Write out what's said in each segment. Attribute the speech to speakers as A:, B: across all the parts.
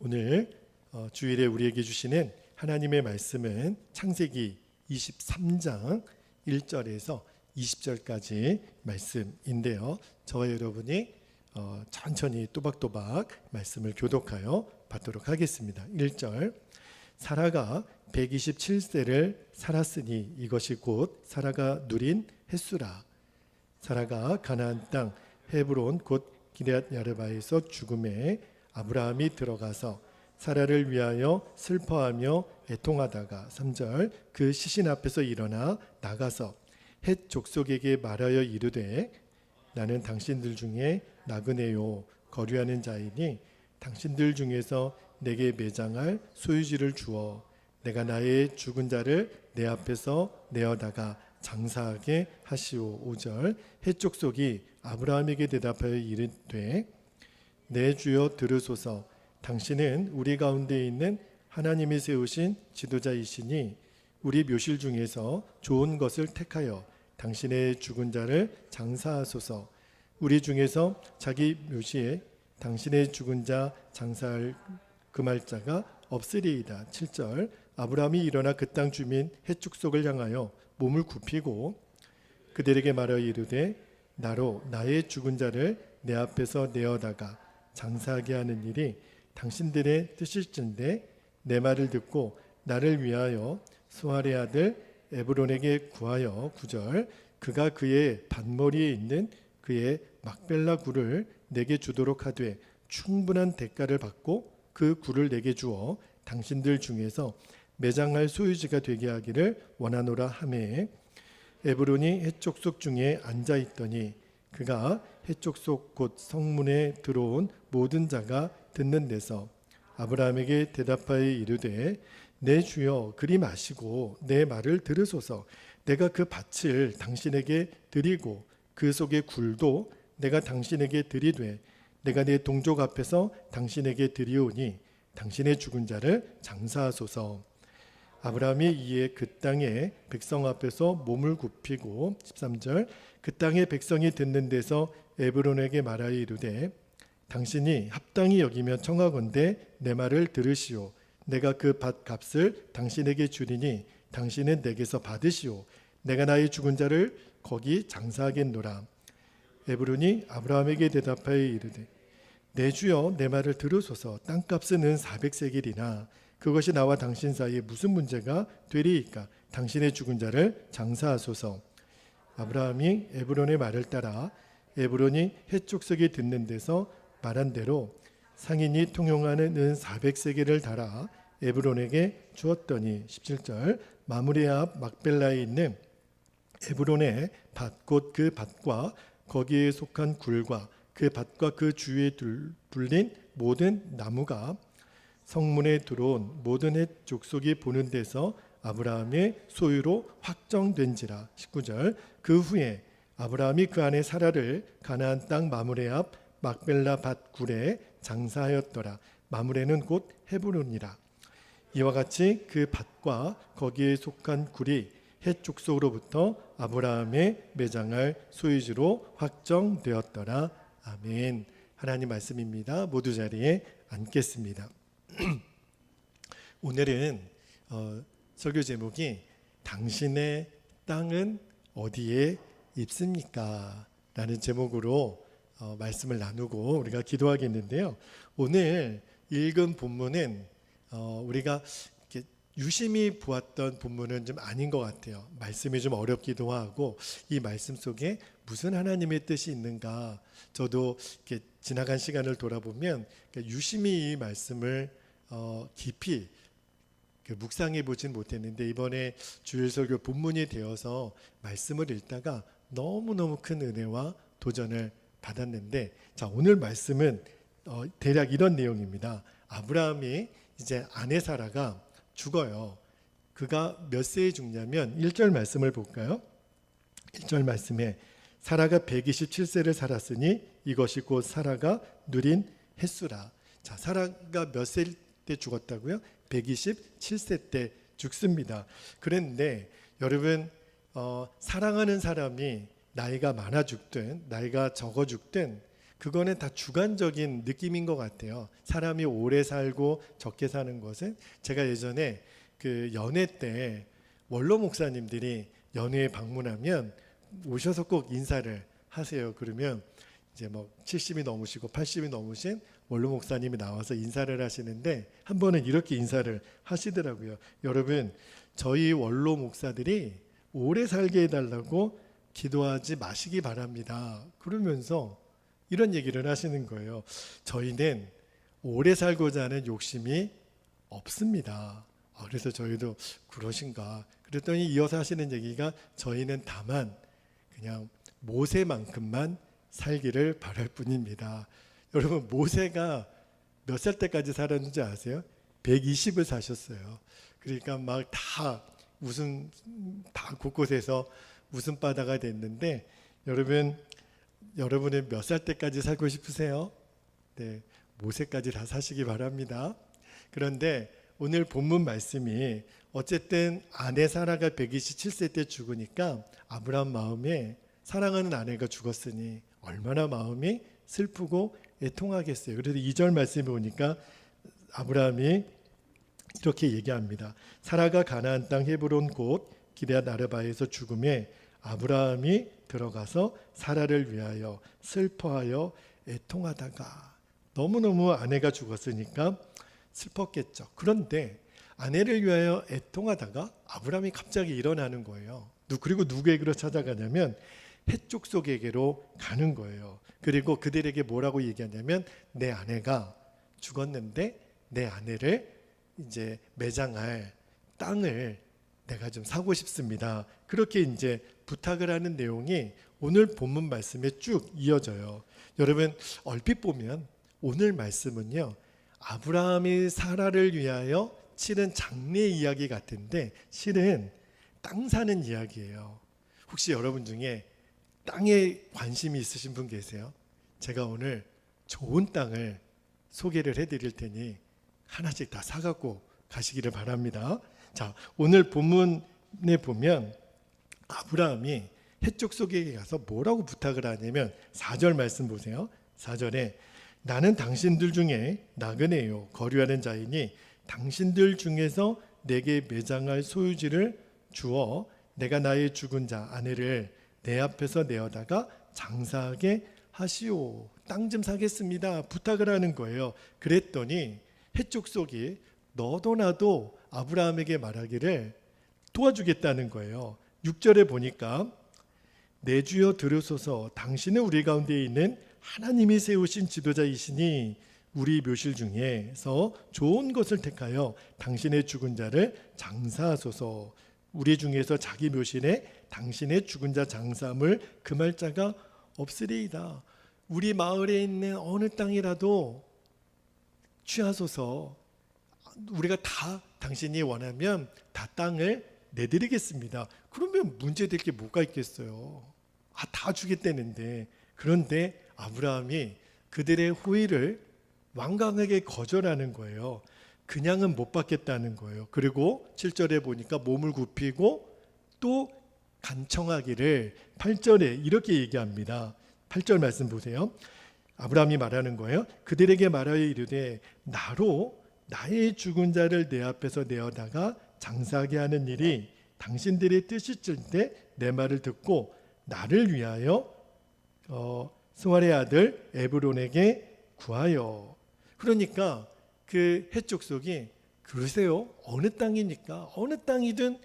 A: 오늘 주일에 우리에게 주시는 하나님의 말씀은 창세기 23장 1절에서 20절까지 말씀인데요. 저와 여러분이 천천히 또박또박 말씀을 교독하여 받도록 하겠습니다. 1절, 사라가 127세를 살았으니 이것이 곧 사라가 누린 햇수라. 사라가 가나안 땅 헤브론 곧 기럇 야르바에서 죽음에 아브라함이 들어가서 사라를 위하여 슬퍼하며 애통하다가 3절, 그 시신 앞에서 일어나 나가서 헷 족속에게 말하여 이르되 나는 당신들 중에 나그네요 거류하는 자이니 당신들 중에서 내게 매장할 소유지를 주어 내가 나의 죽은 자를 내 앞에서 내어다가 장사하게 하시오. 5절, 헷 족속이 아브라함에게 대답하여 이르되 내 주여 들으소서. 당신은 우리 가운데 있는 하나님이 세우신 지도자이시니 우리 묘실 중에서 좋은 것을 택하여 당신의 죽은 자를 장사하소서. 우리 중에서 자기 묘시에 당신의 죽은 자 장사할 금할 자가 없으리이다. 7절, 아브라함이 일어나 그 땅 주민 헷 족속을 향하여 몸을 굽히고 그들에게 말하여 이르되 나로 나의 죽은 자를 내 앞에서 내어다가 장사하게 하는 일이 당신들의 뜻일진데 내 말을 듣고 나를 위하여 수알의 아들 에브론에게 구하여 9절, 그가 그의 밭머리에 있는 그의 막벨라 굴을 내게 주도록 하되 충분한 대가를 받고 그 굴을 내게 주어 당신들 중에서 매장할 소유지가 되게 하기를 원하노라 하매 에브론이 헷 족속 중에 앉아 있더니 그가 헷 족속 곧 성문에 들어온 모든 자가 듣는 데서 아브라함에게 대답하여 이르되 내 주여 그리 마시고 내 말을 들으소서. 내가 그 밭을 당신에게 드리고 그 속의 굴도 내가 당신에게 드리되 내가 내 동족 앞에서 당신에게 드리오니 당신의 죽은 자를 장사하소서. 아브라함이 이에 그 땅의 백성 앞에서 몸을 굽히고 13절, 그 땅의 백성이 듣는 데서 에브론에게 말하여 이르되 당신이 합당히 여기면 청하건대 내 말을 들으시오. 내가 그 밭 값을 당신에게 주리니 당신은 내게서 받으시오. 내가 나의 죽은 자를 거기 장사하겠노라. 에브론이 아브라함에게 대답하여 이르되 내 주여 내 말을 들으소서. 땅값은 은 400세겔이나 그것이 나와 당신 사이에 무슨 문제가 되리이까? 당신의 죽은 자를 장사하소서. 아브라함이 에브론의 말을 따라 에브론이 헷 족속이 듣는 데서 말한 대로 상인이 통용하는 은 400세겔을 달아 에브론에게 주었더니 17절, 마므레 앞 막벨라에 있는 에브론의 밭 곧 그 밭과 거기에 속한 굴과 그 밭과 그 주위에 둘린 모든 나무가 성문에 들어온 모든 헷 족속이 보는 데서 아브라함의 소유로 확정된지라. 19절, 그 후에 아브라함이 그 안에 사라를 가나안 땅 마므레 앞 막벨라 밭 굴에 장사하였더라. 마므레는 곧 헤브론이라. 이와 같이 그 밭과 거기에 속한 굴이 헷 족속으로부터 아브라함의 매장할 소유지로 확정되었더라. 아멘. 하나님 말씀입니다. 모두 자리에 앉겠습니다. 오늘은 설교 제목이 당신의 땅은 어디에 있습니까? 라는 제목으로 말씀을 나누고 우리가 기도하겠는데요. 오늘 읽은 본문은 우리가 이렇게 유심히 보았던 본문은 좀 아닌 것 같아요. 말씀이 좀 어렵기도 하고 이 말씀 속에 무슨 하나님의 뜻이 있는가, 저도 이렇게 지나간 시간을 돌아보면 유심히 이 말씀을 깊이 묵상해 보진 못했는데 이번에 주일 설교 본문이 되어서 말씀을 읽다가 너무너무 큰 은혜와 도전을 받았는데, 자, 오늘 말씀은 대략 이런 내용입니다. 아브라함이 이제 아내 사라가 죽어요. 그가 몇 세에 죽냐면 1절 말씀을 볼까요? 1절 말씀에 사라가 127세를 살았으니 이것이 곧 사라가 누린 햇수라. 자, 사라가 몇 세 때 죽었다고요? 127세 때 죽습니다. 그런데 여러분, 사랑하는 사람이 나이가 많아 죽든 나이가 적어 죽든 그거는 다 주관적인 느낌인 것 같아요. 사람이 오래 살고 적게 사는 것은, 제가 예전에 그 연회 때 원로 목사님들이 연회에 방문하면 오셔서 꼭 인사를 하세요. 그러면 이제 뭐 70이 넘으시고 80이 넘으신 원로 목사님이 나와서 인사를 하시는데, 한 번은 이렇게 인사를 하시더라고요. 여러분, 저희 원로 목사들이 오래 살게 해달라고 기도하지 마시기 바랍니다. 그러면서 이런 얘기를 하시는 거예요. 저희는 오래 살고자 하는 욕심이 없습니다. 그래서 저희도 그러신가. 그랬더니 이어서 하시는 얘기가, 저희는 다만 그냥 모세만큼만 살기를 바랄 뿐입니다. 여러분, 모세가 몇 살 때까지 살았는지 아세요? 120을 사셨어요. 그러니까 막 다 곳곳에서 웃음바다가 됐는데, 여러분은 몇 살 때까지 살고 싶으세요? 네, 모세까지 다 사시기 바랍니다. 그런데 오늘 본문 말씀이, 어쨌든 아내 사라가 127세 때 죽으니까 아브라함 마음에, 사랑하는 아내가 죽었으니 얼마나 마음이 슬프고 애통하겠어요. 그래서 2절 말씀에 보니까 아브라함이 이렇게 얘기합니다. 사라가 가나안 땅 헤브론 곧 기럇 아르바에서 죽음에 아브라함이 들어가서 사라를 위하여 슬퍼하여 애통하다가, 너무너무 아내가 죽었으니까 슬펐겠죠. 그런데 아내를 위하여 애통하다가 아브라함이 갑자기 일어나는 거예요. 그리고 누구에게로 찾아가냐면 헷족 속에게로 가는 거예요. 그리고 그들에게 뭐라고 얘기하냐면, 내 아내가 죽었는데 내 아내를 이제 매장할 땅을 내가 좀 사고 싶습니다. 그렇게 이제 부탁을 하는 내용이 오늘 본문 말씀에 쭉 이어져요. 여러분, 얼핏 보면 오늘 말씀은요, 아브라함이 사라를 위하여 치른 장례 이야기 같은데 실은 땅 사는 이야기예요. 혹시 여러분 중에 땅에 관심이 있으신 분 계세요? 제가 오늘 좋은 땅을 소개를 해드릴 테니 하나씩 다 사갖고 가시기를 바랍니다. 자, 오늘 본문에 보면 아브라함이 헷족 속에 가서 뭐라고 부탁을 하냐면, 4절 말씀 보세요. 4절에 나는 당신들 중에 나그네요 거류하는 자이니 당신들 중에서 내게 매장할 소유지를 주어 내가 나의 죽은 자 아내를 내 앞에서 내어다가 장사하게 하시오. 땅 좀 사겠습니다. 부탁을 하는 거예요. 그랬더니 헷족 속이 너도 나도 아브라함에게 말하기를 도와주겠다는 거예요. 6절에 보니까 내 주여 들으소서, 당신은 우리 가운데 있는 하나님이 세우신 지도자이시니 우리 묘실 중에서 좋은 것을 택하여 당신의 죽은 자를 장사하소서. 우리 중에서 자기 묘실에 당신의 죽은 자 장사함을 금할 자가 없으리이다. 우리 마을에 있는 어느 땅이라도 취하소서. 우리가 다 당신이 원하면 다 땅을 내드리겠습니다. 그러면 문제될 게 뭐가 있겠어요? 다 주겠다는데. 그런데 아브라함이 그들의 호의를 완강하게 거절하는 거예요. 그냥은 못 받겠다는 거예요. 그리고 7절에 보니까 몸을 굽히고 또 간청하기를 8절에 이렇게 얘기합니다. 8절 말씀 보세요. 아브라함이 말하는 거예요. 그들에게 말하여 이르되 나로 나의 죽은 자를 내 앞에서 내어다가 장사하게 하는 일이 당신들의 뜻이 있을 때 내 말을 듣고 나를 위하여 스왈의 아들 에브론에게 구하여. 그러니까 그 헷족 속이, 그러세요? 어느 땅이니까 어느 땅이든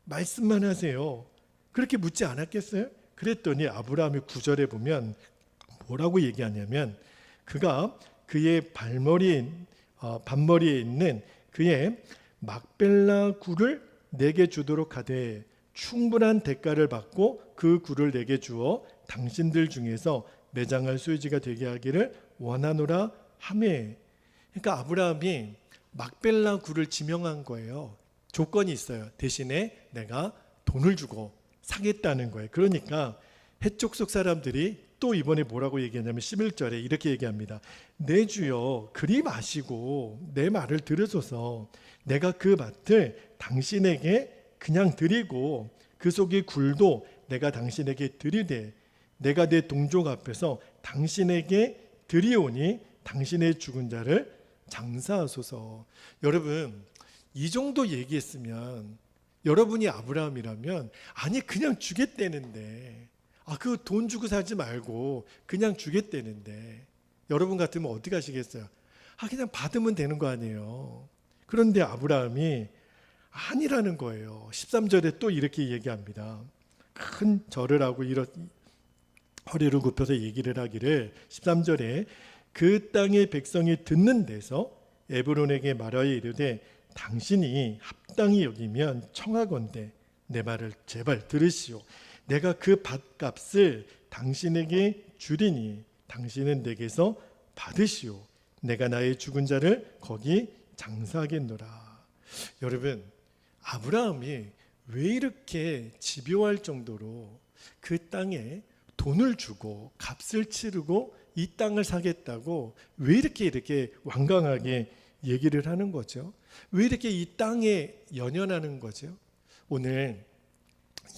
A: 말씀만 하세요. 그렇게 묻지 않았겠어요? 그랬더니 아브라함이 9절에 보면 뭐라고 얘기하냐면, 그가 그의 반머리에 있는 그의 막벨라 굴을 내게 주도록 하되 충분한 대가를 받고 그 굴을 내게 주어 당신들 중에서 매장할 소유지가 되게 하기를 원하노라 하매. 그러니까 아브라함이 막벨라 굴을 지명한 거예요. 조건이 있어요. 대신에 내가 돈을 주고 사겠다는 거예요. 그러니까 헷족 속 사람들이 또 이번에 뭐라고 얘기하냐면 11절에 이렇게 얘기합니다. 내 주여 그리 마시고 내 말을 들으소서. 내가 그 밭을 당신에게 그냥 드리고 그 속의 굴도 내가 당신에게 드리되 내가 내 동족 앞에서 당신에게 드리오니 당신의 죽은 자를 장사하소서. 여러분, 이 정도 얘기했으면 여러분이 아브라함이라면 아니 그냥 주겠다는데, 그 돈 주고 사지 말고 그냥 주겠다는데, 여러분 같으면 어떻게 하시겠어요? 그냥 받으면 되는 거 아니에요. 그런데 아브라함이 아니라는 거예요. 13절에 또 이렇게 얘기합니다. 큰 절을 하고 허리를 굽혀서 얘기를 하기를, 13절에 그 땅의 백성이 듣는 데서 에브론에게 말하여 이르되 당신이 합당히 여기면 청하건대 내 말을 제발 들으시오. 내가 그 밭값을 당신에게 주리니 당신은 내게서 받으시오. 내가 나의 죽은 자를 거기 장사하겠노라. 여러분, 아브라함이 왜 이렇게 집요할 정도로 그 땅에 돈을 주고 값을 치르고 이 땅을 사겠다고 왜 이렇게 완강하게 얘기를 하는 거죠? 왜 이렇게 이 땅에 연연하는 거죠? 오늘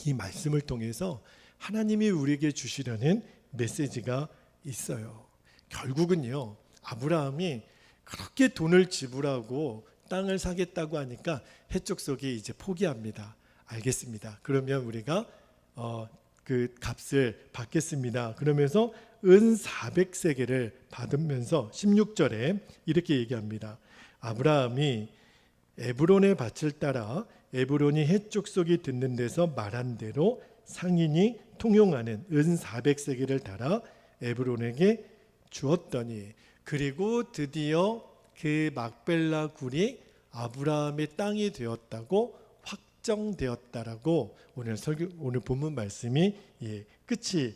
A: 이 말씀을 통해서 하나님이 우리에게 주시려는 메시지가 있어요. 결국은요, 아브라함이 그렇게 돈을 지불하고 땅을 사겠다고 하니까 해족속이 이제 포기합니다. 알겠습니다. 그러면 우리가 그 값을 받겠습니다. 그러면서 은 400세겔을 받으면서 16절에 이렇게 얘기합니다. 아브라함이 에브론의 밭을 따라 에브론이 해족속이 듣는 데서 말한 대로 상인이 통용하는 은 400세겔을 달아 에브론에게 주었더니, 그리고 드디어 그 막벨라 굴이 아브라함의 땅이 되었다고 확정되었다라고 오늘 본문 말씀이 끝이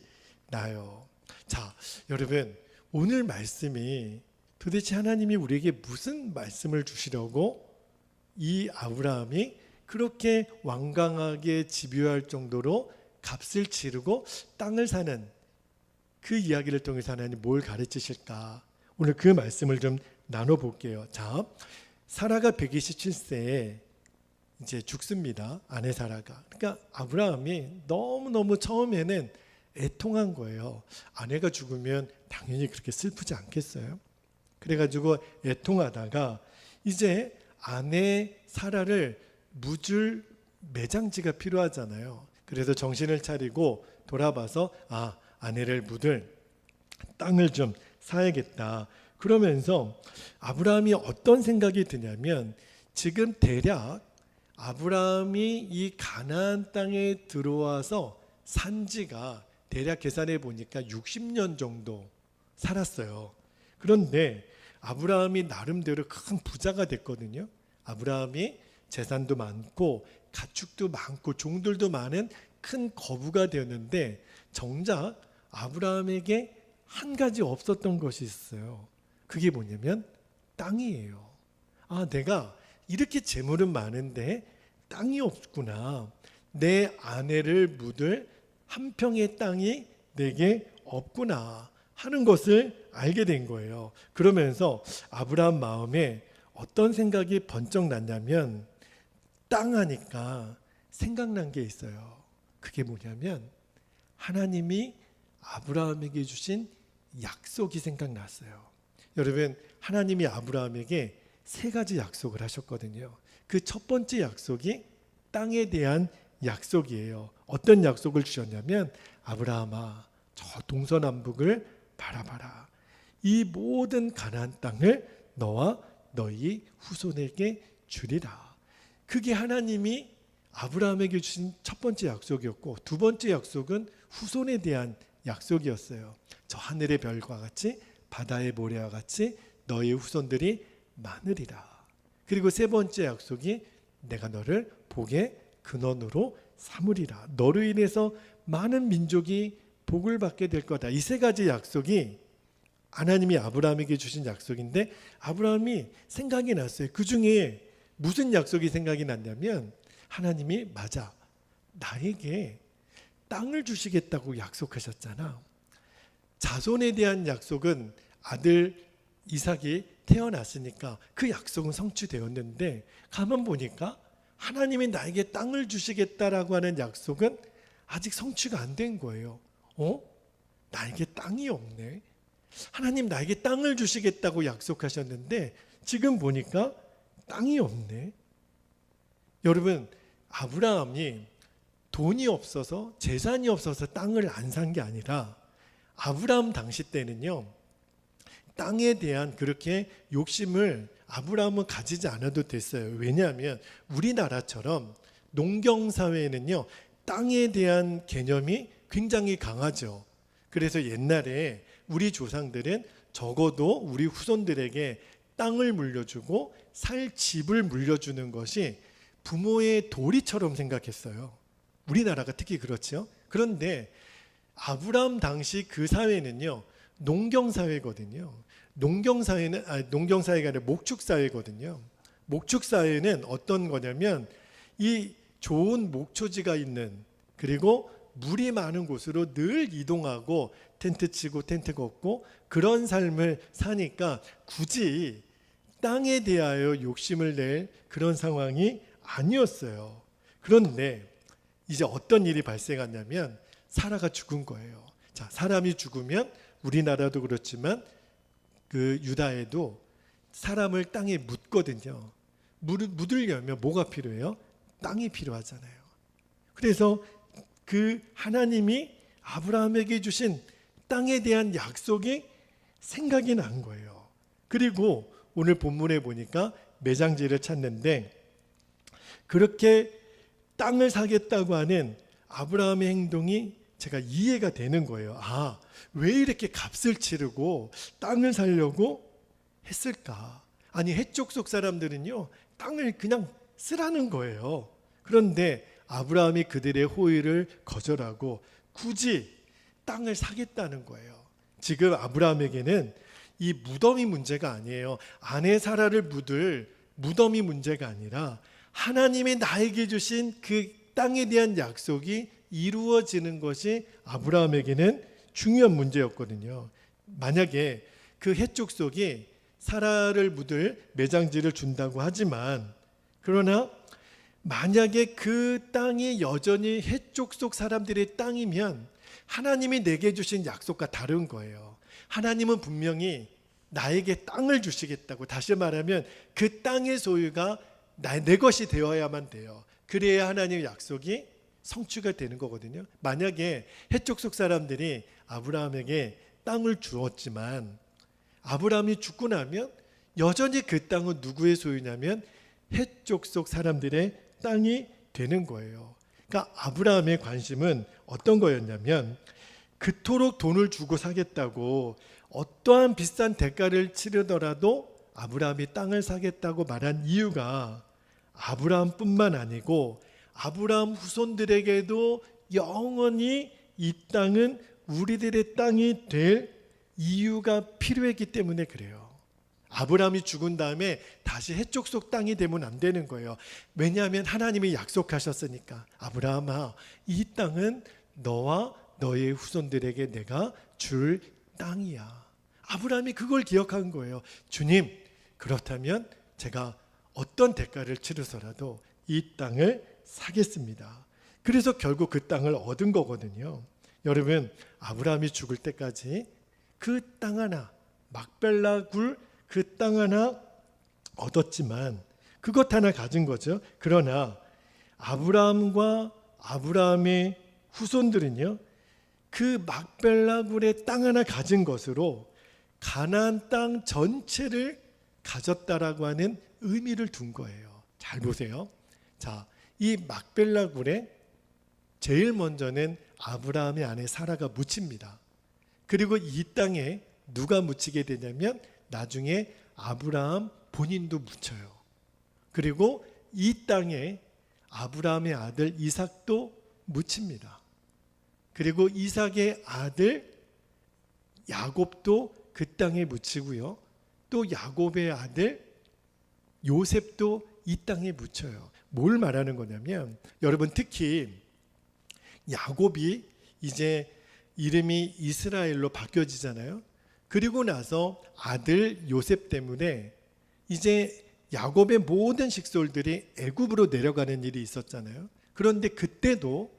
A: 나요. 자, 여러분, 오늘 말씀이 도대체 하나님이 우리에게 무슨 말씀을 주시려고 이 아브라함이 그렇게 완강하게 집요할 정도로 값을 치르고 땅을 사는 그 이야기를 통해서 하나님 뭘 가르치실까? 오늘 그 말씀을 좀 나눠볼게요. 자, 사라가 127세에 이제 죽습니다. 아내 사라가. 그러니까 아브라함이 너무너무 처음에는 애통한 거예요. 아내가 죽으면 당연히 그렇게 슬프지 않겠어요? 그래가지고 애통하다가 이제 아내 사라를 묻을 매장지가 필요하잖아요. 그래서 정신을 차리고 돌아봐서 아내를 묻을 땅을 좀 사야겠다. 그러면서 아브라함이 어떤 생각이 드냐면, 지금 대략 아브라함이 이 가나안 땅에 들어와서 산 지가 대략 계산해 보니까 60년 정도 살았어요. 그런데 아브라함이 나름대로 큰 부자가 됐거든요. 아브라함이 재산도 많고 가축도 많고 종들도 많은 큰 거부가 되었는데, 정작 아브라함에게 한 가지 없었던 것이 있어요. 그게 뭐냐면 땅이에요. 내가 이렇게 재물은 많은데 땅이 없구나. 내 아내를 묻을 한 평의 땅이 내게 없구나 하는 것을 알게 된 거예요. 그러면서 아브라함 마음에 어떤 생각이 번쩍 났냐면, 땅 하니까 생각난 게 있어요. 그게 뭐냐면 하나님이 아브라함에게 주신 약속이 생각났어요. 여러분, 하나님이 아브라함에게 3가지 약속을 하셨거든요. 그 첫 번째 약속이 땅에 대한 약속이에요. 어떤 약속을 주셨냐면, 아브라함아, 저 동서남북을 바라봐라. 이 모든 가나안 땅을 너와 너희 후손에게 주리라. 그게 하나님이 아브라함에게 주신 첫 번째 약속이었고, 두 번째 약속은 후손에 대한 약속이었어요. 저 하늘의 별과 같이 바다의 모래와 같이 너희 후손들이 많으리라. 그리고 세 번째 약속이 내가 너를 복의 근원으로 삼으리라. 너로 인해서 많은 민족이 복을 받게 될 거다. 이 3가지 약속이 하나님이 아브라함에게 주신 약속인데, 아브라함이 생각이 났어요. 그 중에 무슨 약속이 생각이 났냐면, 하나님이 맞아, 나에게 땅을 주시겠다고 약속하셨잖아. 자손에 대한 약속은 아들 이삭이 태어났으니까 그 약속은 성취되었는데, 가만 보니까 하나님이 나에게 땅을 주시겠다라고 하는 약속은 아직 성취가 안 된 거예요. 나에게 땅이 없네. 하나님 나에게 땅을 주시겠다고 약속하셨는데 지금 보니까 땅이 없네. 여러분, 아브라함이 돈이 없어서 재산이 없어서 땅을 안 산 게 아니라 아브라함 당시 때는요, 땅에 대한 그렇게 욕심을 아브라함은 가지지 않아도 됐어요. 왜냐하면 우리나라처럼 농경사회에는요, 땅에 대한 개념이 굉장히 강하죠. 그래서 옛날에 우리 조상들은 적어도 우리 후손들에게 땅을 물려주고 살 집을 물려주는 것이 부모의 도리처럼 생각했어요. 우리나라가 특히 그렇죠. 그런데 아브라함 당시 그 사회는요, 농경사회거든요. 농경사회가 아니라 목축사회거든요. 목축사회는 어떤 거냐면 이 좋은 목초지가 있는, 그리고 물이 많은 곳으로 늘 이동하고 텐트 치고 텐트 걷고 그런 삶을 사니까 굳이 땅에 대하여 욕심을 낼 그런 상황이 아니었어요. 그런데 이제 어떤 일이 발생하냐면 사라가 죽은 거예요. 자, 사람이 죽으면 우리나라도 그렇지만 그 유다에도 사람을 땅에 묻거든요. 묻으려면 뭐가 필요해요? 땅이 필요하잖아요. 그래서 그 하나님이 아브라함에게 주신 땅에 대한 약속이 생각이 난 거예요. 그리고 오늘 본문에 보니까 매장지를 찾는데 그렇게 땅을 사겠다고 하는 아브라함의 행동이 제가 이해가 되는 거예요. 아, 왜 이렇게 값을 치르고 땅을 사려고 했을까? 아니, 해쪽 속 사람들은요, 땅을 그냥 쓰라는 거예요. 그런데 아브라함이 그들의 호의를 거절하고 굳이 땅을 사겠다는 거예요. 지금 아브라함에게는 이 무덤이 문제가 아니에요. 아내 사라를 묻을 무덤이 문제가 아니라 하나님이 나에게 주신 그 땅에 대한 약속이 이루어지는 것이 아브라함에게는 중요한 문제였거든요. 만약에 그 해족속이 사라를 묻을 매장지를 준다고 하지만, 그러나 만약에 그 땅이 여전히 해족속 사람들의 땅이면 하나님이 내게 주신 약속과 다른 거예요. 하나님은 분명히 나에게 땅을 주시겠다고, 다시 말하면 그 땅의 소유가 내 것이 되어야만 돼요. 그래야 하나님의 약속이 성취가 되는 거거든요. 만약에 해족속 사람들이 아브라함에게 땅을 주었지만 아브라함이 죽고 나면 여전히 그 땅은 누구의 소유냐면 해족속 사람들의 땅이 되는 거예요. 그러니까 아브라함의 관심은 어떤 거였냐면 그토록 돈을 주고 사겠다고 어떠한 비싼 대가를 치르더라도 아브라함이 땅을 사겠다고 말한 이유가 아브라함뿐만 아니고 아브라함 후손들에게도 영원히 이 땅은 우리들의 땅이 될 이유가 필요했기 때문에 그래요. 아브라함이 죽은 다음에 다시 해족속 땅이 되면 안 되는 거예요. 왜냐하면 하나님이 약속하셨으니까. 아브라함아, 이 땅은 너와 너의 후손들에게 내가 줄 땅이야. 아브라함이 그걸 기억한 거예요. 주님, 그렇다면 제가 어떤 대가를 치르서라도 이 땅을 사겠습니다. 그래서 결국 그 땅을 얻은 거거든요. 여러분, 아브라함이 죽을 때까지 그 땅 하나, 막벨라 굴 그 땅 하나 얻었지만 그것 하나 가진 거죠. 그러나 아브라함과 아브라함의 후손들은요, 그 막벨라 굴의 땅 하나 가진 것으로 가나안 땅 전체를 가졌다라고 하는 의미를 둔 거예요. 잘 보세요. 자, 이 막벨라 굴에 제일 먼저는 아브라함의 아내 사라가 묻힙니다. 그리고 이 땅에 누가 묻히게 되냐면 나중에 아브라함 본인도 묻혀요. 그리고 이 땅에 아브라함의 아들 이삭도 묻힙니다. 그리고 이삭의 아들 야곱도 그 땅에 묻히고요. 또 야곱의 아들 요셉도 이 땅에 묻혀요. 뭘 말하는 거냐면, 여러분, 특히 야곱이 이제 이름이 이스라엘로 바뀌어지잖아요. 그리고 나서 아들 요셉 때문에 이제 야곱의 모든 식솔들이 애굽으로 내려가는 일이 있었잖아요. 그런데 그때도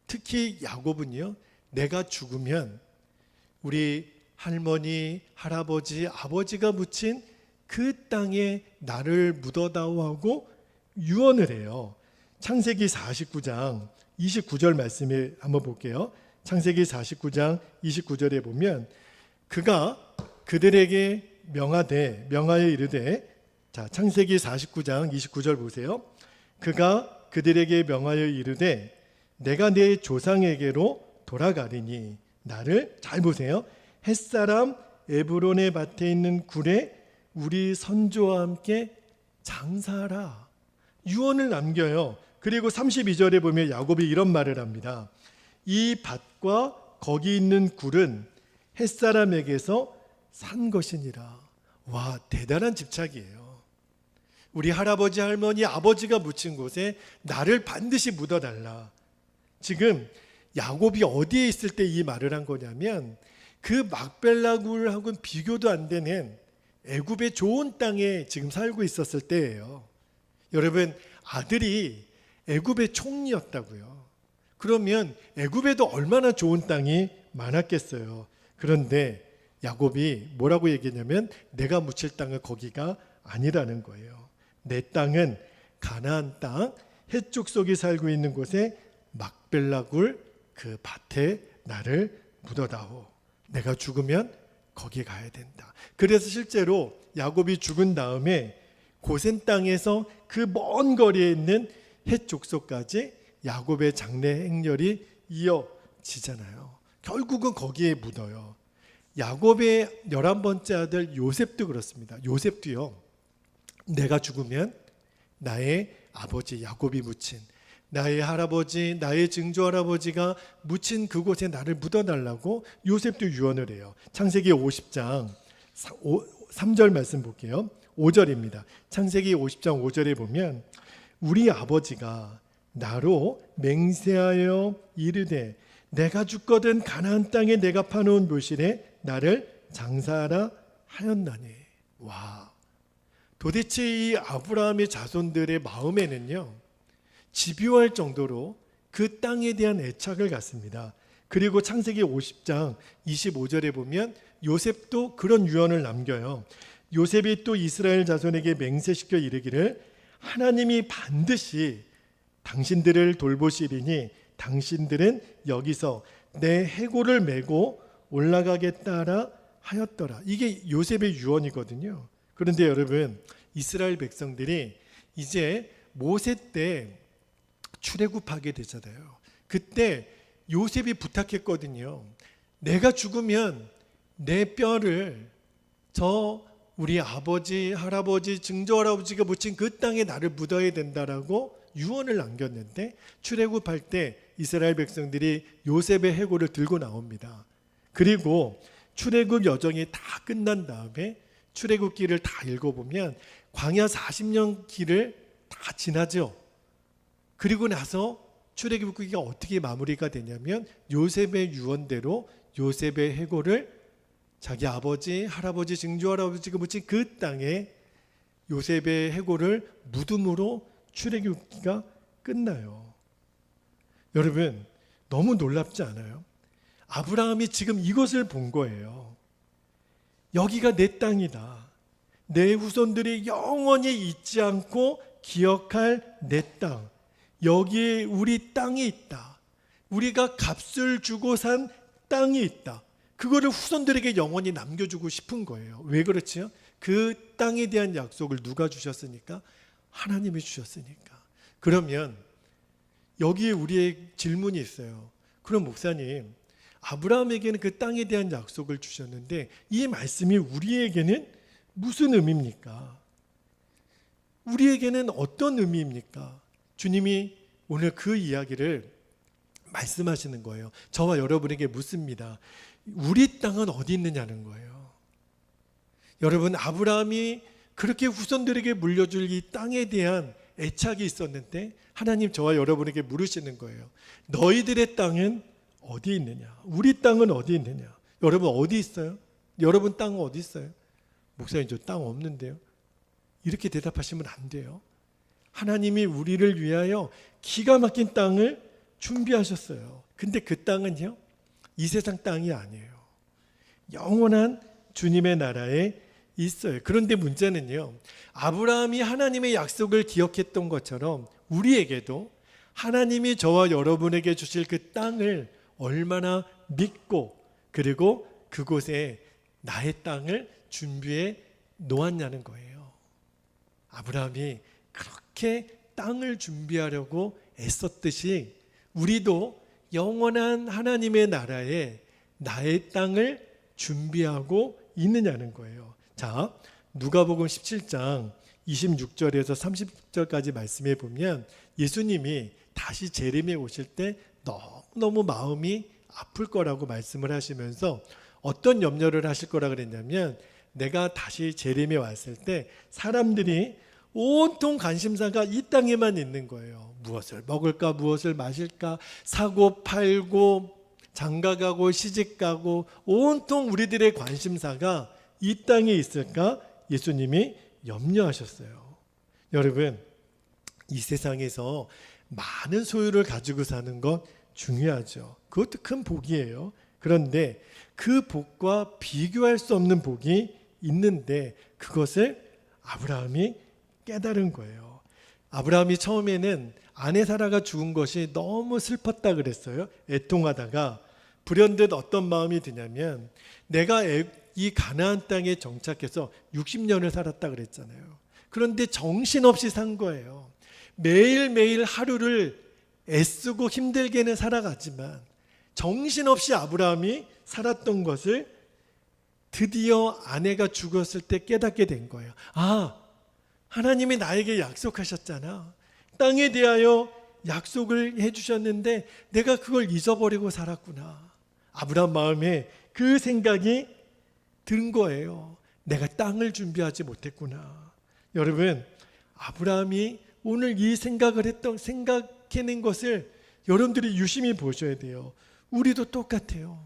A: 특히 야곱은요, 내가 죽으면 우리 할머니, 할아버지, 아버지가 묻힌 그 땅에 나를 묻어다오 하고 유언을 해요. 창세기 49장 29절 말씀을 한번 볼게요. 창세기 49장 29절에 보면 그가 그들에게 명하여 이르되, 자, 창세기 49장 29절 보세요. 그가 그들에게 명하여 이르되 내가 내 조상에게로 돌아가리니 나를, 잘 보세요, 햇사람 에브론의 밭에 있는 굴에 우리 선조와 함께 장사하라. 유언을 남겨요. 그리고 32절에 보면 야곱이 이런 말을 합니다. 이 밭과 거기 있는 굴은 햇사람에게서 산 것이니라. 와, 대단한 집착이에요. 우리 할아버지, 할머니, 아버지가 묻힌 곳에 나를 반드시 묻어달라. 지금 야곱이 어디에 있을 때 이 말을 한 거냐면 그 막벨라 굴하고는 비교도 안 되는 애굽의 좋은 땅에 지금 살고 있었을 때예요. 여러분, 아들이 애굽의 총리였다고요. 그러면 애굽에도 얼마나 좋은 땅이 많았겠어요. 그런데 야곱이 뭐라고 얘기했냐면 내가 묻힐 땅은 거기가 아니라는 거예요. 내 땅은 가나안 땅, 헷 족속이 살고 있는 곳에 막벨라굴 그 밭에 나를 묻어다오. 내가 죽으면 거기 가야 된다. 그래서 실제로 야곱이 죽은 다음에 고센 땅에서 그 먼 거리에 있는 헷 족속까지 야곱의 장례 행렬이 이어지잖아요. 결국은 거기에 묻어요. 야곱의 11번째 아들 요셉도 그렇습니다. 요셉도요, 내가 죽으면 나의 아버지 야곱이 묻힌, 나의 할아버지, 나의 증조할아버지가 묻힌 그곳에 나를 묻어달라고 요셉도 유언을 해요. 창세기 50장 3절 말씀 볼게요. 5절입니다. 창세기 50장 5절에 보면 우리 아버지가 나로 맹세하여 이르되 내가 죽거든 가나안 땅에 내가 파놓은 묘실에 나를 장사하라 하였나니. 와, 도대체 이 아브라함의 자손들의 마음에는요, 집요할 정도로 그 땅에 대한 애착을 갖습니다. 그리고 창세기 50장 25절에 보면 요셉도 그런 유언을 남겨요. 요셉이 또 이스라엘 자손에게 맹세시켜 이르기를 하나님이 반드시 당신들을 돌보시리니 당신들은 여기서 내 해골을 메고 올라가겠다라 하였더라. 이게 요셉의 유언이거든요. 그런데 여러분, 이스라엘 백성들이 이제 모세 때 출애굽하게 되잖아요. 그때 요셉이 부탁했거든요. 내가 죽으면 내 뼈를 저 우리 아버지, 할아버지, 증조할아버지가 묻힌 그 땅에 나를 묻어야 된다라고 유언을 남겼는데 출애굽할 때 이스라엘 백성들이 요셉의 해골을 들고 나옵니다. 그리고 출애굽 여정이 다 끝난 다음에 출애굽기를 다 읽어보면 광야 40년 길을 다 지나죠. 그리고 나서 출애굽기가 어떻게 마무리가 되냐면 요셉의 유언대로 요셉의 해골을 자기 아버지, 할아버지, 증조할아버지가 묻힌 그 땅에 요셉의 해골을 무덤으로 출애굽기가 끝나요. 여러분, 너무 놀랍지 않아요? 아브라함이 지금 이것을 본 거예요. 여기가 내 땅이다. 내 후손들이 영원히 잊지 않고 기억할 내 땅. 여기에 우리 땅이 있다. 우리가 값을 주고 산 땅이 있다. 그거를 후손들에게 영원히 남겨주고 싶은 거예요. 왜 그렇지요? 그 땅에 대한 약속을 누가 주셨으니까? 하나님이 주셨으니까. 그러면 여기에 우리의 질문이 있어요. 그럼 목사님, 아브라함에게는 그 땅에 대한 약속을 주셨는데 이 말씀이 우리에게는 무슨 의미입니까? 우리에게는 어떤 의미입니까? 주님이 오늘 그 이야기를 말씀하시는 거예요. 저와 여러분에게 묻습니다. 우리 땅은 어디 있느냐는 거예요. 여러분, 아브라함이 그렇게 후손들에게 물려줄 이 땅에 대한 애착이 있었는데 하나님 저와 여러분에게 물으시는 거예요. 너희들의 땅은 어디 있느냐? 우리 땅은 어디 있느냐? 여러분 어디 있어요? 여러분 땅은 어디 있어요? 목사님, 저 땅 없는데요. 이렇게 대답하시면 안 돼요. 하나님이 우리를 위하여 기가 막힌 땅을 준비하셨어요. 근데 그 땅은요, 이 세상 땅이 아니에요. 영원한 주님의 나라에 있어요. 그런데 문제는요, 아브라함이 하나님의 약속을 기억했던 것처럼 우리에게도 하나님이 저와 여러분에게 주실 그 땅을 얼마나 믿고 그리고 그곳에 나의 땅을 준비해 놓았냐는 거예요. 아브라함이 그렇게 땅을 준비하려고 애썼듯이 우리도 영원한 하나님의 나라에 나의 땅을 준비하고 있느냐는 거예요. 자, 누가복음 17장 26절에서 30절까지 말씀해 보면 예수님이 다시 재림에 오실 때 너무너무 마음이 아플 거라고 말씀을 하시면서 어떤 염려를 하실 거라 그랬냐면, 내가 다시 재림에 왔을 때 사람들이 온통 관심사가 이 땅에만 있는 거예요. 무엇을 먹을까, 무엇을 마실까, 사고 팔고 장가가고 시집가고 온통 우리들의 관심사가 이 땅에 있을까 예수님이 염려하셨어요. 여러분, 이 세상에서 많은 소유를 가지고 사는 것 중요하죠. 그것도 큰 복이에요. 그런데 그 복과 비교할 수 없는 복이 있는데 그것을 아브라함이 깨달은 거예요. 아브라함이 처음에는 아내 사라가 죽은 것이 너무 슬펐다 그랬어요. 애통하다가 불현듯 어떤 마음이 드냐면, 내가 이 가나안 땅에 정착해서 60년을 살았다 그랬잖아요. 그런데 정신없이 산 거예요. 매일매일 하루를 애쓰고 힘들게는 살아갔지만 정신없이 아브라함이 살았던 것을 드디어 아내가 죽었을 때 깨닫게 된 거예요. 아, 하나님이 나에게 약속하셨잖아. 땅에 대하여 약속을 해주셨는데 내가 그걸 잊어버리고 살았구나. 아브라함 마음에 그 생각이 든 거예요. 내가 땅을 준비하지 못했구나. 여러분, 아브라함이 오늘 이 생각해낸 것을 여러분들이 유심히 보셔야 돼요. 우리도 똑같아요.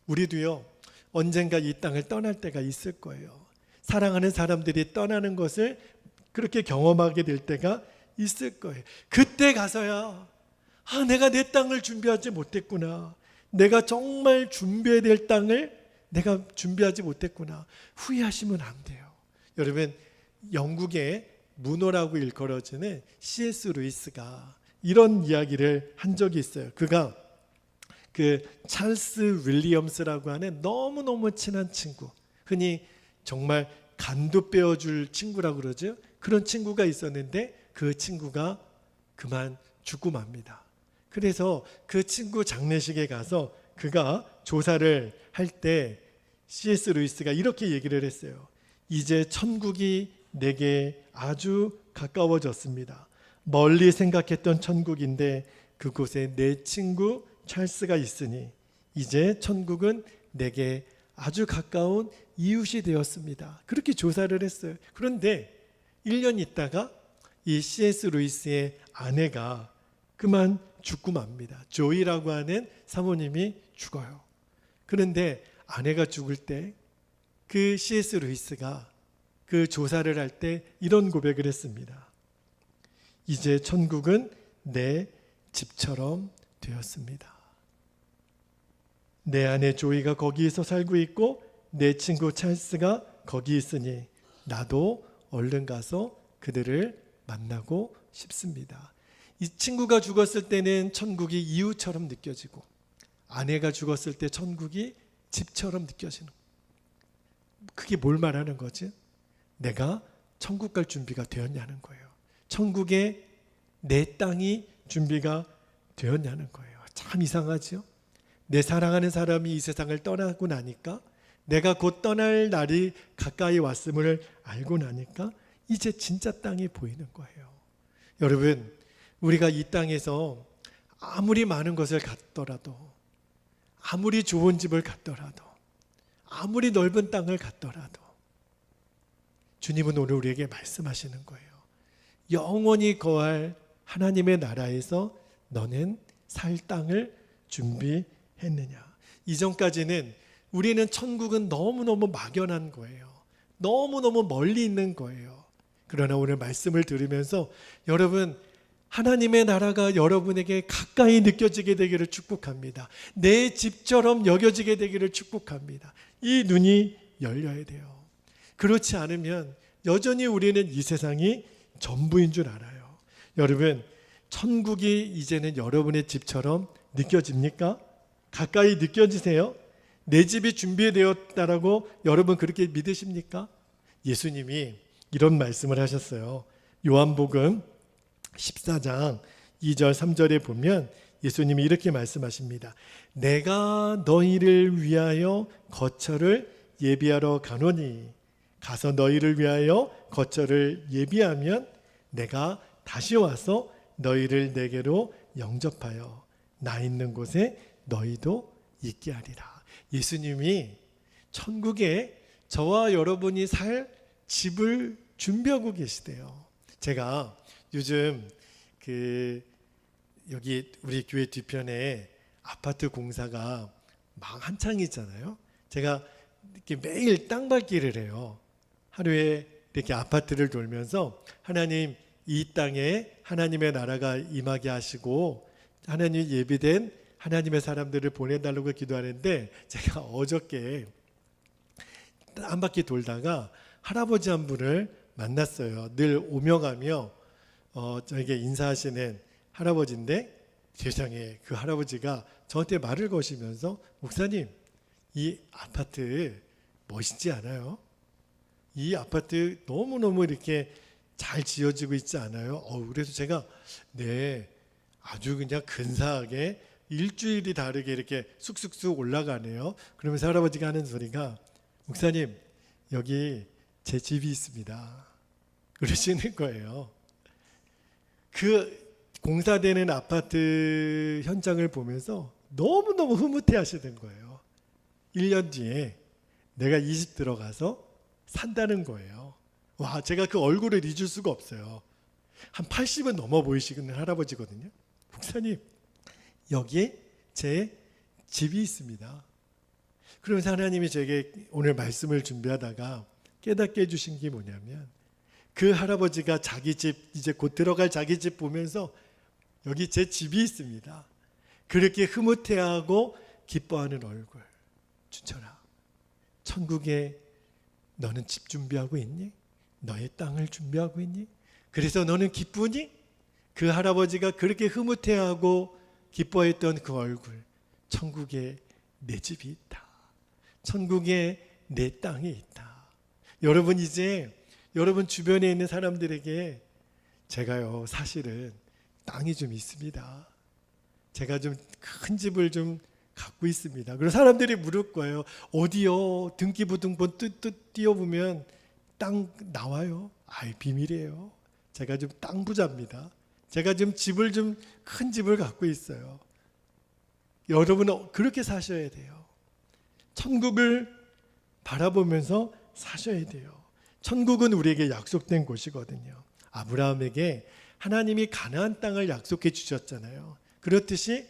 A: 우리도요, 언젠가 이 땅을 떠날 때가 있을 거예요. 사랑하는 사람들이 떠나는 것을 그렇게 경험하게 될 때가 있을 거예요. 그때 가서야 내가 내 땅을 준비하지 못했구나. 내가 정말 준비해야 될 땅을 내가 준비하지 못했구나. 후회하시면 안 돼요. 여러분, 영국의 문호라고 일컬어지는 C.S. 루이스가 이런 이야기를 한 적이 있어요. 그가 그 찰스 윌리엄스라고 하는 너무너무 친한 친구, 흔히 정말 간도 빼어줄 친구라고 그러죠. 그런 친구가 있었는데 그 친구가 그만 죽고 맙니다. 그래서 그 친구 장례식에 가서 그가 조사를 할 때 C.S. 루이스가 이렇게 얘기를 했어요. 이제 천국이 내게 아주 가까워졌습니다. 멀리 생각했던 천국인데 그곳에 내 친구 찰스가 있으니 이제 천국은 내게 아주 가까운 이웃이 되었습니다. 그렇게 조사를 했어요. 그런데 1년 있다가 이 C.S. 루이스의 아내가 그만 죽고 맙니다. 조이라고 하는 사모님이 죽어요. 그런데 아내가 죽을 때 그 C.S. 루이스가 그 조사를 할 때 이런 고백을 했습니다. 이제 천국은 내 집처럼 되었습니다. 내 아내 조이가 거기에서 살고 있고 내 친구 찰스가 거기 있으니 나도 얼른 가서 그들을 만나고 싶습니다. 이 친구가 죽었을 때는 천국이 이웃처럼 느껴지고 아내가 죽었을 때 천국이 집처럼 느껴지는 거예요. 그게 뭘 말하는 거지? 내가 천국 갈 준비가 되었냐는 거예요. 천국에 내 땅이 준비가 되었냐는 거예요. 참 이상하죠? 내 사랑하는 사람이 이 세상을 떠나고 나니까, 내가 곧 떠날 날이 가까이 왔음을 알고 나니까 이제 진짜 땅이 보이는 거예요. 여러분, 우리가 이 땅에서 아무리 많은 것을 갖더라도, 아무리 좋은 집을 갖더라도, 아무리 넓은 땅을 갖더라도 주님은 오늘 우리에게 말씀하시는 거예요. 영원히 거할 하나님의 나라에서 너는 살 땅을 준비했느냐. 이전까지는 우리는 천국은 너무너무 막연한 거예요. 너무너무 멀리 있는 거예요. 그러나 오늘 말씀을 들으면서 여러분, 하나님의 나라가 여러분에게 가까이 느껴지게 되기를 축복합니다. 내 집처럼 여겨지게 되기를 축복합니다. 이 눈이 열려야 돼요. 그렇지 않으면 여전히 우리는 이 세상이 전부인 줄 알아요. 여러분, 천국이 이제는 여러분의 집처럼 느껴집니까? 가까이 느껴지세요? 내 집이 준비되었다라고 여러분 그렇게 믿으십니까? 예수님이 이런 말씀을 하셨어요. 요한복음 14장 2절 3절에 보면 예수님이 이렇게 말씀하십니다. 내가 너희를 위하여 거처를 예비하러 가노니 가서 너희를 위하여 거처를 예비하면 내가 다시 와서 너희를 내게로 영접하여 나 있는 곳에 너희도 있게 하리라. 예수님이 천국에 저와 여러분이 살 집을 준비하고 계시대요. 제가 요즘 여기 우리 교회 뒤편에 아파트 공사가 막 한창이잖아요. 제가 이렇게 매일 땅밟기를 해요. 하루에 이렇게 아파트를 돌면서 하나님, 이 땅에 하나님의 나라가 임하게 하시고 하나님 예비된 하나님의 사람들을 보내달라고 기도하는데, 제가 어저께 한 바퀴 돌다가 할아버지 한 분을 만났어요. 늘 오며 가며 저에게 인사하시는 할아버지인데, 세상에 그 할아버지가 저한테 말을 거시면서 목사님, 이 아파트 멋있지 않아요? 이 아파트 너무너무 이렇게 잘 지어지고 있지 않아요? 그래서 제가 네, 아주 그냥 근사하게 일주일이 다르게 이렇게 쑥쑥쑥 올라가네요. 그러면서 할아버지가 하는 소리가 목사님, 여기 제 집이 있습니다. 그러시는 거예요. 그 공사되는 아파트 현장을 보면서 너무너무 흐뭇해 하시는 거예요. 1년 뒤에 내가 이 집 들어가서 산다는 거예요. 와, 제가 그 얼굴을 잊을 수가 없어요. 한 80은 넘어 보이시는 할아버지거든요. 목사님, 여기에 제 집이 있습니다. 그러면서 하나님이 제게 오늘 말씀을 준비하다가 깨닫게 해주신 게 뭐냐면, 그 할아버지가 자기 집, 이제 곧 들어갈 자기 집 보면서 여기 제 집이 있습니다. 그렇게 흐뭇해하고 기뻐하는 얼굴. 준철아, 천국에 너는 집 준비하고 있니? 너의 땅을 준비하고 있니? 그래서 너는 기쁘니? 그 할아버지가 그렇게 흐뭇해하고 기뻐했던 그 얼굴. 천국에 내 집이 있다. 천국에 내 땅이 있다. 여러분, 이제 여러분 주변에 있는 사람들에게 제가요, 사실은 땅이 좀 있습니다. 제가 좀 큰 집을 좀 갖고 있습니다. 그리고 사람들이 물을 거예요. 어디요? 등기부등본 띄워보면 땅 나와요. 비밀이에요. 제가 좀 땅 부자입니다. 제가 좀 집을 좀 큰 집을 갖고 있어요. 여러분은 그렇게 사셔야 돼요. 천국을 바라보면서 사셔야 돼요. 천국은 우리에게 약속된 곳이거든요. 아브라함에게 하나님이 가나안 땅을 약속해 주셨잖아요. 그렇듯이